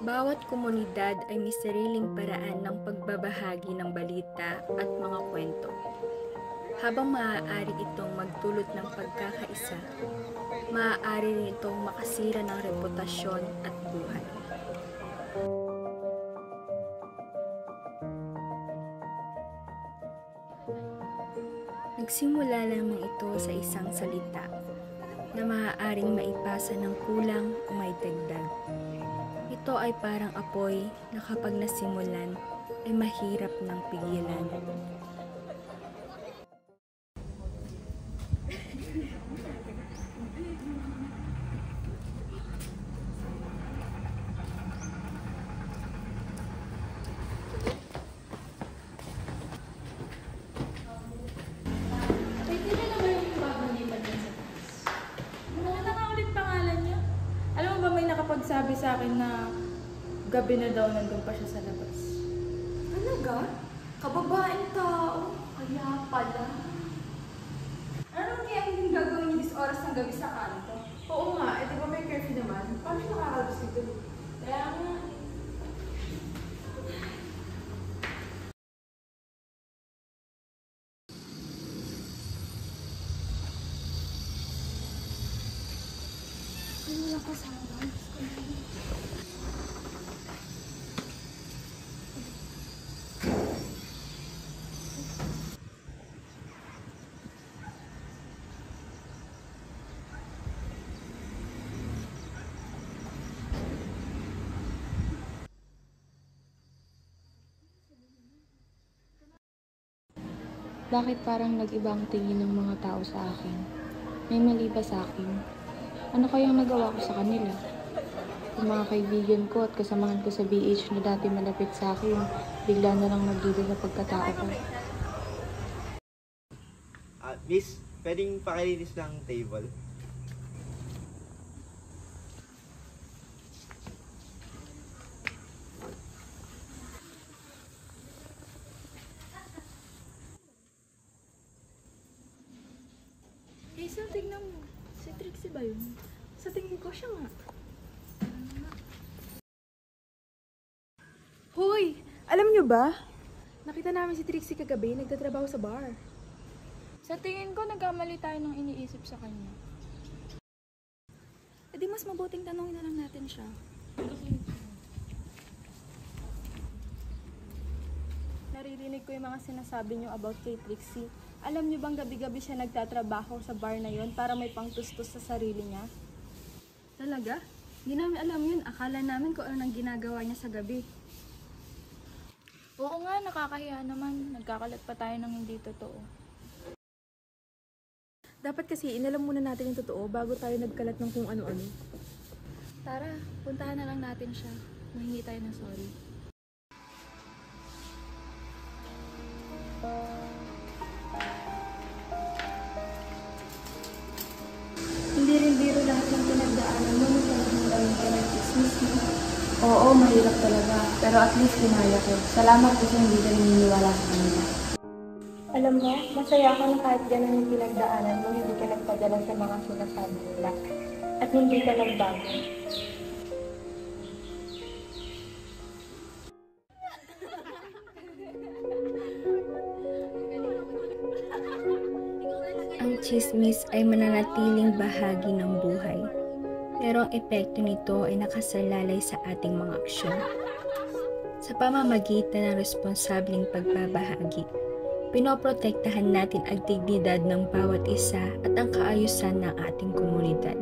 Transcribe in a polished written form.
Bawat komunidad ay may sariling paraan ng pagbabahagi ng balita at mga kwento. Habang maaari itong magdulot ng pagkakaisa, maaari rin itong makasira ng reputasyon at buhay. Nagsimula lamang ito sa isang salita na maaaring maipasa ng kulang o may dagdag. Ito ay parang apoy na kapag nasimulan ay mahirap ng pigilan. Pwede na naman yung bagong lipat niya sa taas. Ano na ulit pangalan niya? Alam mo ba may nakapagsabi sa akin na gabi na daw nandun pa siya sa labas? Talaga? Kababaeng tao? Kaya pala. Ano kaya hindi gagawin niyo this oras ng gabi sa kanto? Oo nga, di ba may curfew naman? Paano siya nakakalabas dito? Kaya nga. Ano lang kasama? Bakit parang nag-iba ang tingin ng mga tao sa akin? May mali ba sa akin? Ano kayang nagawa ko sa kanila? Yung mga kaibigan ko at kasamahan ko sa BH na dati malapit sa akin, bigla na lang nagduda sa pagkatao ko. Miss, pwedeng pakilinis ng table? Hazel, tignan mo. Si Trixie ba yun? Sa tingin ko siya nga. Hoy! Alam niyo ba? Nakita namin si Trixie kagabi, nagtatrabaho sa bar. Sa tingin ko, nagkamali tayo ng iniisip sa kanya. E di mas mabuting tanongin na lang natin siya. Naririnig ko yung mga sinasabi niyo about kay Trixie. Alam niyo bang gabi-gabi siya nagtatrabaho sa bar na yon para may pangtustos sa sarili niya? Talaga? Hindi namin alam yun. Akala namin kung ano nang ginagawa niya sa gabi. Oo nga, nakakahiya naman. Nagkakalat pa tayo ng hindi totoo. Dapat kasi inalam muna natin yung totoo bago tayo nagkalat ng kung ano-ano. Tara, puntahan na lang natin siya. Mahingi tayo ng sorry. Hindi rin biro lahat ng pinagdaanan mo nung talagang ka nag-dismiss mo. Oo, mahirap talaga. Pero at least kinaya ko. Salamat kasi hindi ka naniniwala sa kanila. Alam mo, masaya ako na kahit ganun yung pinagdaanan mo, hindi ka nagpadala sa mga sinasabi nila. At hindi ka nagbago. Ang chismis ay mananatiling bahagi ng buhay, pero ang epekto nito ay nakasalalay sa ating mga aksyon. Sa pamamagitan ng responsableng pagbabahagi, pinoprotektahan natin ang dignidad ng bawat isa at ang kaayusan ng ating komunidad.